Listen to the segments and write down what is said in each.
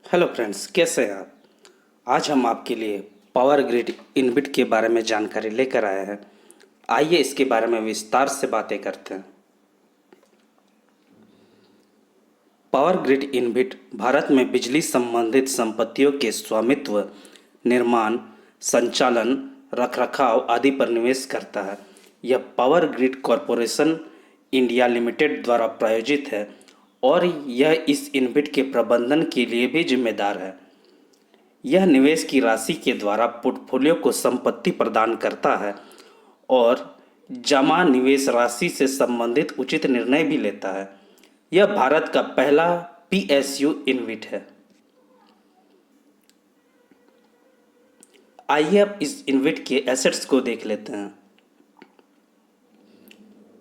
Hello friends, कैसे हैं आप। आज हम आपके लिए पावर ग्रिड इनबिट के बारे में जानकारी लेकर आए हैं। आइए इसके बारे में विस्तार से बातें करते हैं। पावर ग्रिड इनबिट भारत में बिजली संबंधित संपत्तियों के स्वामित्व, निर्माण, संचालन, रखरखाव आदि पर निवेश करता है। यह power grid corporation India limited द्वारा प्रायोजित है और यह इस इनबिट के प्रबंधन के लिए भी जिम्मेदार है। यह निवेश की राशि के द्वारा पोर्टफोलियो को संपत्ति प्रदान करता है और जमा निवेश राशि से संबंधित उचित निर्णय भी लेता है। यह भारत का पहला पीएसयू इनविट है। आइए अब इस इनविट के एसेट्स को देख लेते हैं।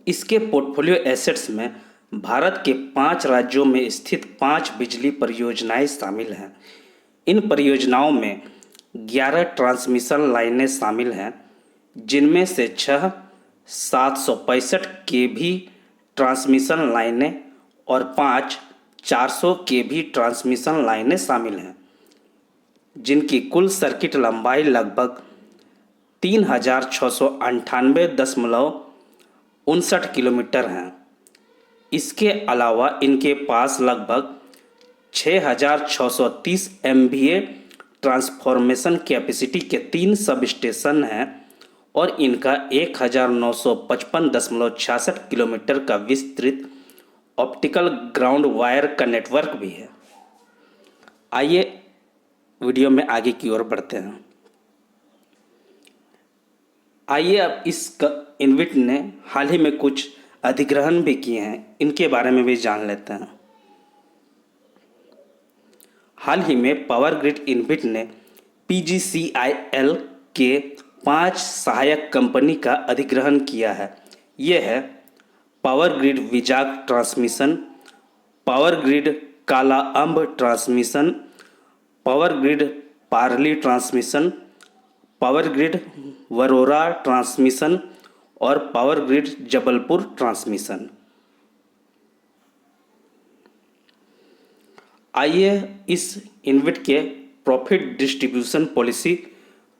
इसके पोर्टफोलियो एसेट्स में भारत के 5 राज्यों में स्थित 5 बिजली परियोजनाएं शामिल हैं। इन परियोजनाओं में 11 ट्रांसमिशन लाइनें शामिल हैं, जिनमें से 6 765 केवी ट्रांसमिशन लाइनें और 5 400 केवी ट्रांसमिशन लाइनें शामिल हैं, जिनकी कुल सर्किट लंबाई लगभग 3698.59 किलोमीटर है। इसके अलावा इनके पास लगभग 6630 MVA ट्रांसफॉर्मेशन कैपेसिटी के 3 सब स्टेशन हैं और इनका 1955.66 किलोमीटर का विस्तृत ऑप्टिकल ग्राउंड वायर का नेटवर्क भी है। आइए वीडियो में आगे की ओर बढ़ते हैं। आइए अब इस इनविट ने हाल ही में कुछ अधिग्रहण भी किए हैं, इनके बारे में भी जान लेते हैं। हाल ही में पावर ग्रिड इनविट ने PGCIL के 5 सहायक कंपनी का अधिग्रहण किया है। ये है power grid Vizag transmission, power grid Kala Amb transmission, power grid Parli transmission, power grid Warora transmission और पावर ग्रिड जबलपुर ट्रांसमिशन। आइए इस इनविट के प्रॉफिट डिस्ट्रीब्यूशन पॉलिसी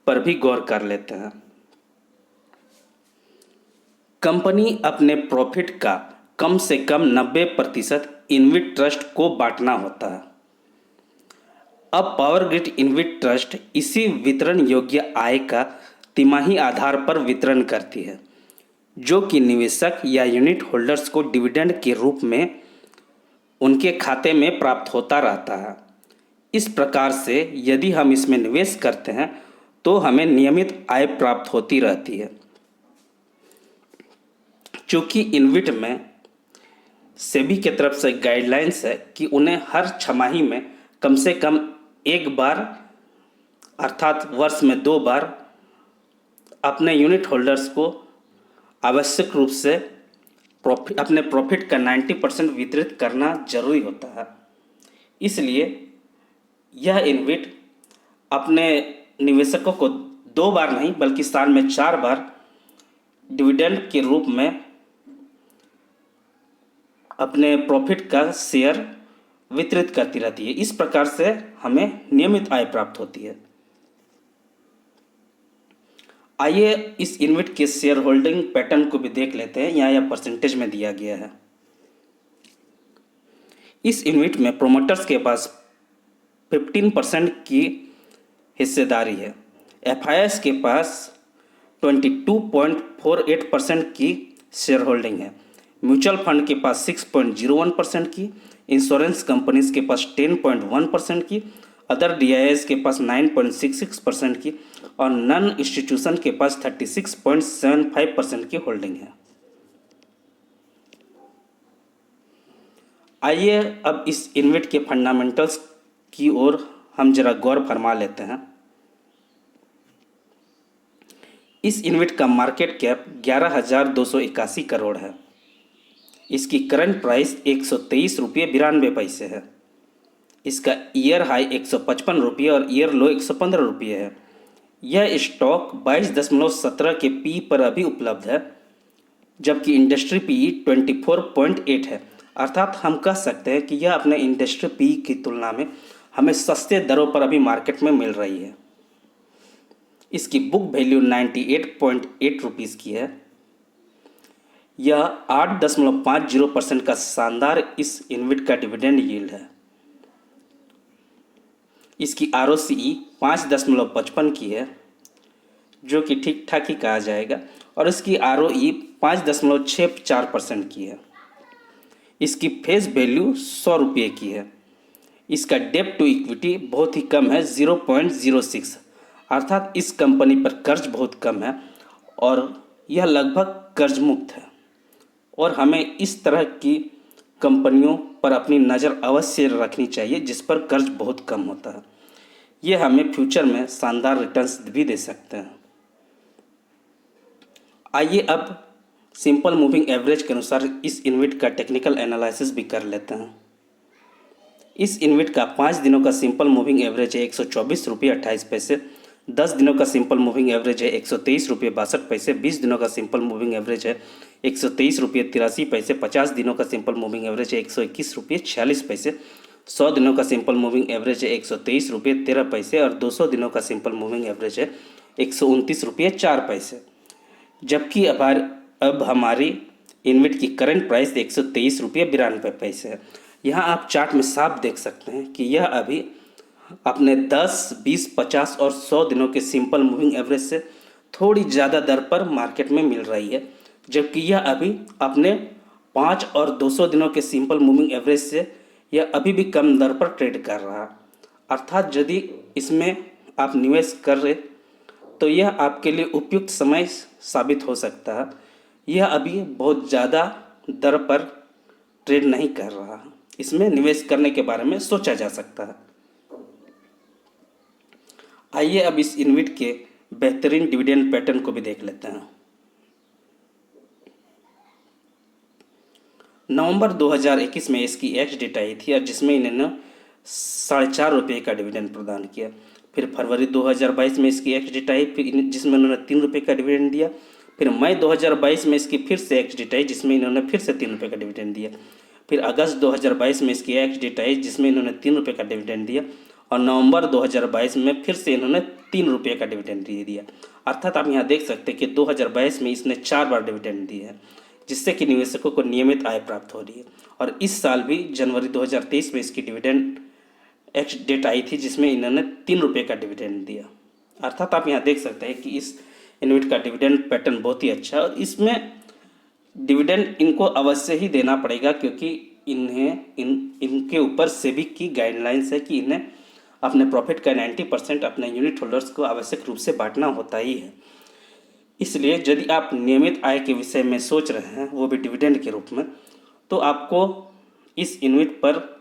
पर भी गौर कर लेते हैं। कंपनी अपने प्रॉफिट का कम से कम 90% इनविट ट्रस्ट को बांटना होता है। अब पावर ग्रिड इनविट ट्रस्ट इसी वितरण योग्य आय का तिमाही आधार पर वितरण करती है, जो कि निवेशक या यूनिट होल्डर्स को डिविडेंड के रूप में उनके खाते में प्राप्त होता रहता है। इस प्रकार से यदि हम इसमें निवेश करते हैं तो हमें नियमित आय प्राप्त होती रहती है। चूँकि इनविट में सेबी की तरफ से गाइडलाइंस है कि उन्हें हर छमाही में कम से कम एक बार अर्थात वर्ष में 2 बार अपने यूनिट होल्डर्स को आवश्यक रूप से अपने प्रॉफिट का 90% वितरित करना जरूरी होता है। इसलिए यह इनविट अपने निवेशकों को 2 बार नहीं बल्कि साल में 4 बार डिविडेंड के रूप में अपने प्रॉफिट का शेयर वितरित करती रहती है। इस प्रकार से हमें नियमित आय प्राप्त होती है। आइए इस इनविट के शेयर होल्डिंग पैटर्न को भी देख लेते हैं। यहाँ यह परसेंटेज में दिया गया है। इस इनविट में प्रोमोटर्स के पास 15% की हिस्सेदारी है। FIS के पास 22.48% की शेयर होल्डिंग है। म्यूचुअल फंड के पास 6.01% की, इंश्योरेंस कंपनीज के पास 10.1% की, अदर DIS के पास 9.66% की और नॉन इंस्टीट्यूशन के पास 36.75% की होल्डिंग है। आइए अब इस इनविट के फंडामेंटल्स की ओर हम जरा गौर फरमा लेते हैं। इस इनविट का मार्केट कैप 11,281 करोड़ है। इसकी करंट प्राइस 123 रुपये 92 पैसे है। इसका ईयर हाई 155 रुपये और ईयर लो 115 रुपये है। यह स्टॉक 22.17 के पी पर अभी उपलब्ध है, जबकि इंडस्ट्री पी 24.8 है। अर्थात हम कह सकते हैं कि यह अपने इंडस्ट्री पी की तुलना में हमें सस्ते दरों पर अभी मार्केट में मिल रही है। इसकी बुक वैल्यू 98.8 रुपीज़ की है। यह 8.50% का शानदार इस इन्विट का डिविडेंड यील्ड है। इसकी ROCE 5.55 की है, जो कि ठीक ठाक ही कहा जाएगा, और इसकी ROE 5.64% की है। इसकी फेस वैल्यू 100 रुपये की है। इसका डेब्ट टू इक्विटी बहुत ही कम है, 0.06, अर्थात इस कंपनी पर कर्ज बहुत कम है और यह लगभग कर्ज मुक्त है। और हमें इस तरह की कंपनियों पर अपनी नज़र अवश्य रखनी चाहिए जिस पर कर्ज बहुत कम होता है। ये हमें फ्यूचर में शानदार रिटर्न्स भी दे सकते हैं। आइए अब सिंपल मूविंग एवरेज के अनुसार इस इन्विट का टेक्निकल एनालिसिस भी कर लेते हैं। इस इन्विट का 5 दिनों का सिंपल मूविंग एवरेज है 124 रुपये 28 पैसे, 10 दिनों का सिंपल मूविंग एवरेज है 123 रुपये 62 पैसे, 20 दिनों का सिंपल मूविंग एवरेज है 123 रुपये 83 पैसे, 50 दिनों का सिंपल मूविंग एवरेज है 121 रुपये 46 पैसे, 100 दिनों का सिंपल मूविंग एवरेज है 123 रुपये 13 पैसे और 200 दिनों का सिंपल मूविंग एवरेज है 129 रुपये 4 पैसे। जबकि अब हमारी इन्विट की करंट प्राइस 123 रुपये 92 पैसे है। यहाँ आप चार्ट में साफ देख सकते हैं कि यह अभी अपने 10, 20, 50 और 100 दिनों के सिंपल मूविंग एवरेज से थोड़ी ज़्यादा दर पर मार्केट में मिल रही है, जबकि यह अभी अपने 5 और 200 दिनों के सिंपल मूविंग एवरेज से यह अभी भी कम दर पर ट्रेड कर रहा है। अर्थात यदि इसमें आप निवेश कर रहे तो यह आपके लिए उपयुक्त समय साबित हो सकता है। यह अभी बहुत ज़्यादा दर पर ट्रेड नहीं कर रहा है, इसमें निवेश करने के बारे में सोचा जा सकता है। आइए अब इस इन्विट के बेहतरीन डिविडेंड पैटर्न को भी देख लेते हैं। नवंबर 2021 में इसकी एक्स डेट आई थी और जिसमें इन्होंने 4.5 रुपये का डिविडेंड प्रदान किया। फिर फरवरी 2022 में इसकी एक्स डेट आई, फिर जिसमें इन्होंने 3 रुपये का डिविडेंड दिया। फिर मई 2022 में इसकी फिर से एक्स डेट आई जिसमें इन्होंने फिर से 3 रुपये का डिविडेंड दिया। फिर अगस्त 2022 में इसकी एक्स डेट आई जिसमें इन्होंने 3 रुपये का डिविडेंड दिया और नवंबर 2022 में फिर से इन्होंने 3 रुपये का डिविडेंड दिया। अर्थात आप यहाँ देख सकते हैं कि 2022 में इसने 4 बार डिविडेंड दिए हैं, जिससे कि निवेशकों को नियमित आय प्राप्त हो रही है। और इस साल भी जनवरी 2023 में इसकी डिविडेंड एक्स डेट आई थी जिसमें इन्होंने 3 रुपये का डिविडेंड दिया। अर्थात आप यहाँ देख सकते हैं कि इस इन्विट का डिविडेंड पैटर्न बहुत ही अच्छा है और इसमें डिविडेंड इनको अवश्य ही देना पड़ेगा, क्योंकि इनके ऊपर सेबी की गाइडलाइंस है कि इन्हें अपने प्रॉफिट का 90% अपने यूनिट होल्डर्स को आवश्यक रूप से बांटना होता ही है। इसलिए यदि आप नियमित आय के विषय में सोच रहे हैं, वो भी डिविडेंड के रूप में, तो आपको इस इन्विट पर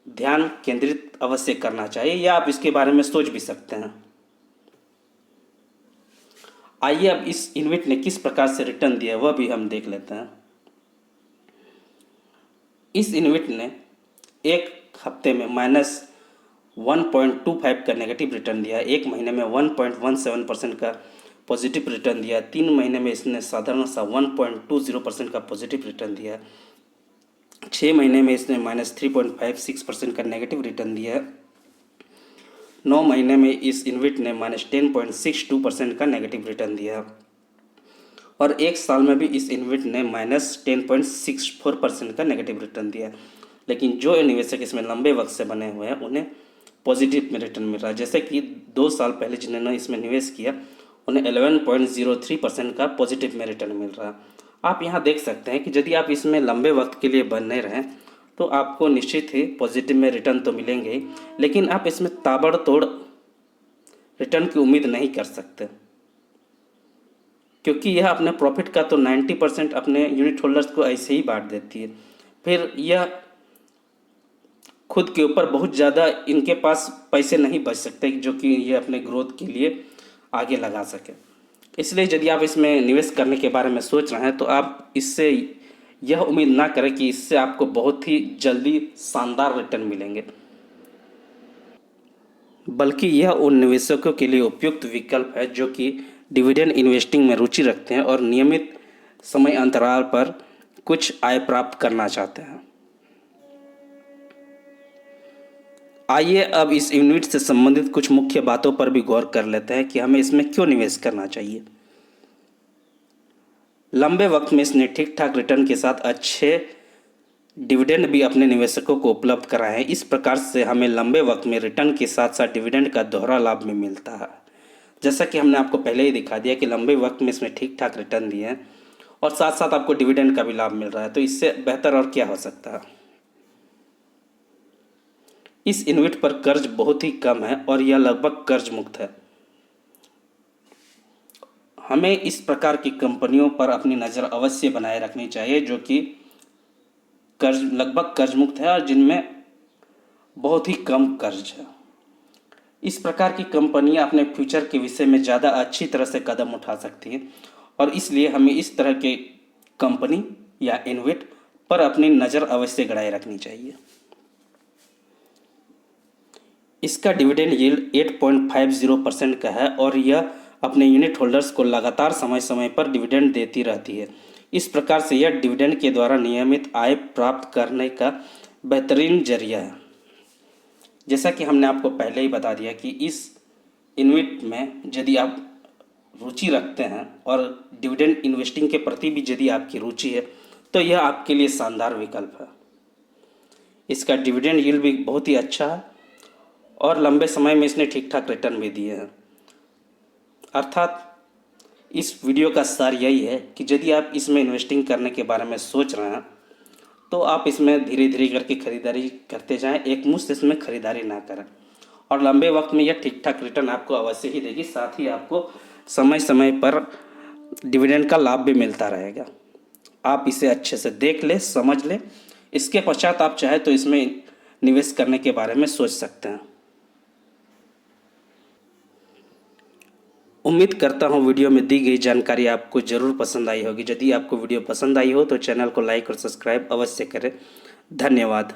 ध्यान केंद्रित अवश्य करना चाहिए या आप इसके बारे में सोच भी सकते हैं। आइए अब इस इन्विट ने किस प्रकार से रिटर्न दिया वह भी हम देख लेते हैं। इस इन्विट ने एक हफ्ते में -1.25 का नेगेटिव रिटर्न दिया, एक महीने में 1.17% का पॉजिटिव रिटर्न दिया, 3 महीने में इसने साधारण सा 1.20% का पॉजिटिव रिटर्न दिया, 6 महीने में इसने -3.56% का नेगेटिव रिटर्न दिया, 9 महीने में इस इन्विट ने -10.62% का नेगेटिव रिटर्न दिया और 1 साल में भी इस इन्विट ने -10.64% का नेगेटिव रिटर्न दिया। लेकिन जो निवेशक इसमें लंबे वक्त से बने हुए हैं उन्हें पॉजिटिव में रिटर्न मिल रहा है। जैसे कि 2 साल पहले जिन्होंने इसमें निवेश किया उन्हें 11.03% का पॉजिटिव में रिटर्न मिल रहा है। आप यहाँ देख सकते हैं कि यदि आप इसमें लंबे वक्त के लिए बने रहें तो आपको निश्चित ही पॉजिटिव में रिटर्न तो मिलेंगे ही, लेकिन आप इसमें ताबड़तोड़ रिटर्न की उम्मीद नहीं कर सकते, क्योंकि यह अपने प्रॉफिट का तो 90% अपने यूनिट होल्डर्स को ऐसे ही बांट देती है। फिर यह खुद के ऊपर बहुत ज़्यादा इनके पास पैसे नहीं बच सकते जो कि ये अपने ग्रोथ के लिए आगे लगा सके। इसलिए यदि आप इसमें निवेश करने के बारे में सोच रहे हैं तो आप इससे यह उम्मीद ना करें कि इससे आपको बहुत ही जल्दी शानदार रिटर्न मिलेंगे, बल्कि यह उन निवेशकों के लिए उपयुक्त विकल्प है जो कि डिविडेंड इन्वेस्टिंग में रुचि रखते हैं और नियमित समय अंतराल पर कुछ आय प्राप्त करना चाहते हैं। आइए अब इस यूनिट से संबंधित कुछ मुख्य बातों पर भी गौर कर लेते हैं कि हमें इसमें क्यों निवेश करना चाहिए। लंबे वक्त में इसने ठीक ठाक रिटर्न के साथ अच्छे डिविडेंड भी अपने निवेशकों को उपलब्ध कराए हैं। इस प्रकार से हमें लंबे वक्त में रिटर्न के साथ साथ डिविडेंड का दोहरा लाभ भी मिलता है। जैसा कि हमने आपको पहले ही दिखा दिया कि लंबे वक्त में इसमें ठीक ठाक रिटर्न दिए हैं और साथ साथ आपको डिविडेंड का भी लाभ मिल रहा है, तो इससे बेहतर और क्या हो सकता है। इस इन्वेट पर कर्ज बहुत ही कम है और यह लगभग कर्ज मुक्त है। हमें इस प्रकार की कंपनियों पर अपनी नज़र अवश्य बनाए रखनी चाहिए जो कि लगभग कर्ज मुक्त है और जिनमें बहुत ही कम कर्ज है। इस प्रकार की कंपनियां अपने फ्यूचर के विषय में ज़्यादा अच्छी तरह से कदम उठा सकती हैं और इसलिए हमें इस तरह के कंपनी या इन्वेट पर अपनी नज़र अवश्य गड़ाए रखनी चाहिए। इसका डिविडेंड यील्ड 8.50% का है और यह अपने यूनिट होल्डर्स को लगातार समय समय पर डिविडेंड देती रहती है। इस प्रकार से यह डिविडेंड के द्वारा नियमित आय प्राप्त करने का बेहतरीन जरिया है। जैसा कि हमने आपको पहले ही बता दिया कि इस इन्वेट में यदि आप रुचि रखते हैं और डिविडेंड इन्वेस्टिंग के प्रति भी यदि आपकी रुचि है तो यह आपके लिए शानदार विकल्प है। इसका डिविडेंड यील्ड भी बहुत ही अच्छा है और लंबे समय में इसने ठीक ठाक रिटर्न भी दिए हैं। अर्थात इस वीडियो का सार यही है कि यदि आप इसमें इन्वेस्टिंग करने के बारे में सोच रहे हैं तो आप इसमें धीरे धीरे करके खरीदारी करते जाएं, एक मुश्त इसमें खरीदारी ना करें और लंबे वक्त में यह ठीक ठाक रिटर्न आपको अवश्य ही देगी, साथ ही आपको समय समय पर डिविडेंड का लाभ भी मिलता रहेगा। आप इसे अच्छे से देख लें, समझ लें, इसके पश्चात आप चाहे तो इसमें निवेश करने के बारे में सोच सकते हैं। उम्मीद करता हूँ वीडियो में दी गई जानकारी आपको ज़रूर पसंद आई होगी। यदि आपको वीडियो पसंद आई हो तो चैनल को लाइक और सब्सक्राइब अवश्य करें। धन्यवाद।